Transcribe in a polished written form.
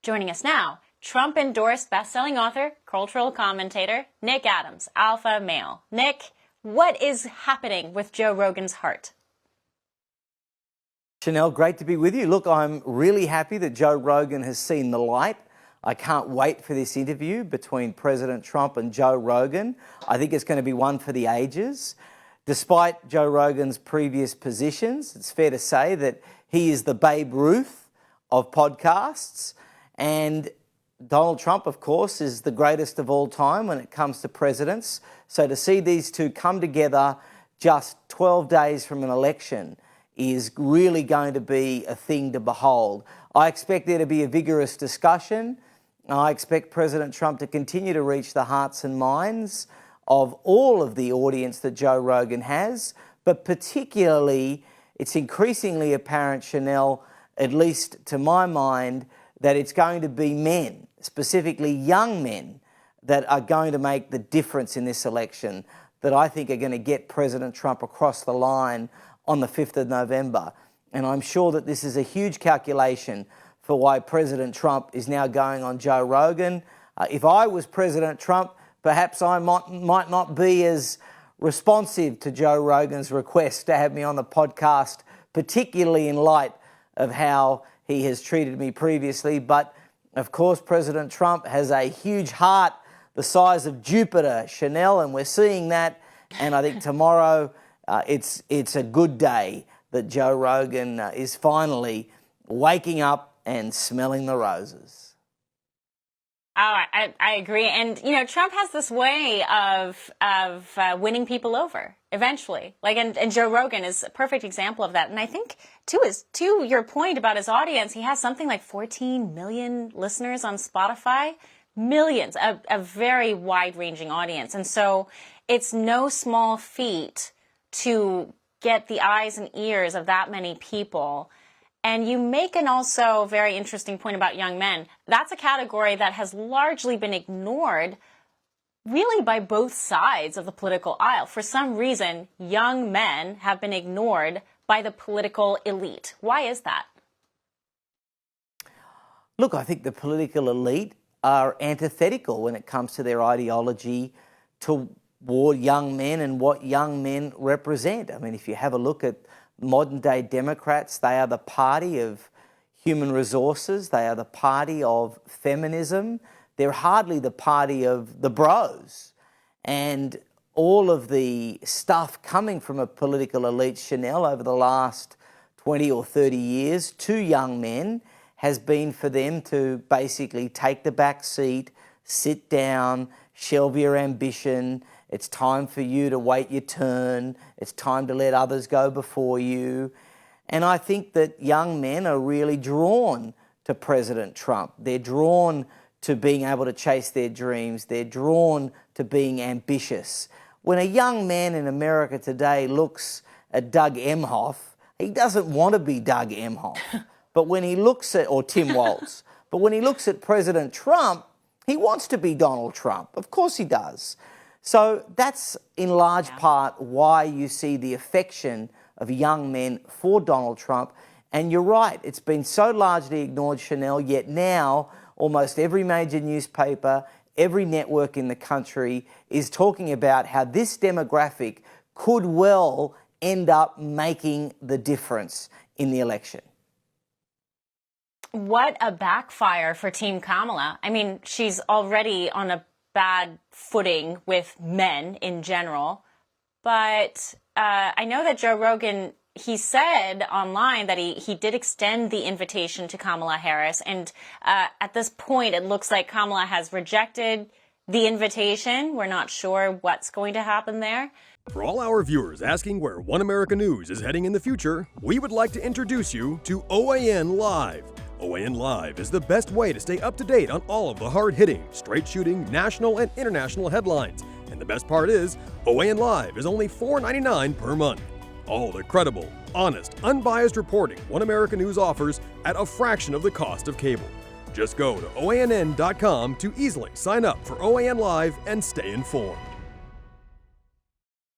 Joining us now, Trump-endorsed best-selling author, cultural commentator, Nick Adams, alpha male. Nick, what is happening with Joe Rogan's heart? Chanel, great to be with you. Look, I'm really happy that Joe Rogan has seen the light. I can't wait for this interview between President Trump and Joe Rogan. I think it's going to be one for the ages. Despite Joe Rogan's previous positions, it's fair to say that he is the Babe Ruth of podcasts. And Donald Trump, of course, is the greatest of all time when it comes to presidents. So to see these two come together just 12 days from an election is really going to be a thing to behold. I expect there to be a vigorous discussion. I expect President Trump to continue to reach the hearts and minds of all of the audience that Joe Rogan has, but particularly it's increasingly apparent, Chanel, at least to my mind, that it's going to be men, specifically young men, that are going to make the difference in this election, that I think are going to get President Trump across the line on the 5th of November. And I'm sure that this is a huge calculation for why President Trump is now going on Joe Rogan. If I was President Trump, perhaps I might not be as responsive to Joe Rogan's request to have me on the podcast, particularly in light of how he has treated me previously. But of course, President Trump has a huge heart the size of Jupiter, Chanel, and we're seeing that. And I think tomorrow it's a good day that Joe Rogan is finally waking up and smelling the roses. Oh, I agree. And, you know, Trump has this way of winning people over eventually. And Joe Rogan is a perfect example of that. And I think, to your point about his audience, he has something like 14 million listeners on Spotify. Millions, a very wide-ranging audience. And so it's no small feat to get the eyes and ears of that many people. And you make an also very interesting point about young men. That's a category that has largely been ignored really by both sides of the political aisle. For some reason, young men have been ignored by the political elite. Why is that? Look, I think the political elite are antithetical when it comes to their ideology toward young men and what young men represent. I mean, if you have a look at modern-day Democrats, they are the party of human resources. They are the party of feminism. They're hardly the party of the bros. And all of the stuff coming from a political elite, Chanel, over the last 20 or 30 years to young men has been for them to basically take the back seat, sit down, shelve your ambition. It's time for you to wait your turn. It's time to let others go before you. And I think that young men are really drawn to President Trump. They're drawn to being able to chase their dreams. They're drawn to being ambitious. When a young man in America today looks at Doug Emhoff, he doesn't want to be Doug Emhoff. But when he looks at, or Tim Walz, but when he looks at President Trump, he wants to be Donald Trump. Of course he does. So that's in large part why you see the affection of young men for Donald Trump. And you're right, it's been so largely ignored, Chanel, yet now almost every major newspaper, every network in the country is talking about how this demographic could well end up making the difference in the election. What a backfire for Team Kamala. I mean, she's already on a bad footing with men in general. But I know that Joe Rogan, he said online that he did extend the invitation to Kamala Harris. And at this point, it looks like Kamala has rejected the invitation. We're not sure what's going to happen there. For all our viewers asking where One America News is heading in the future, we would like to introduce you to OAN Live. OAN Live is the best way to stay up to date on all of the hard-hitting, straight-shooting, national and international headlines. And the best part is, OAN Live is only $4.99 per month. All the credible, honest, unbiased reporting One America News offers at a fraction of the cost of cable. Just go to OANN.com to easily sign up for OAN Live and stay informed.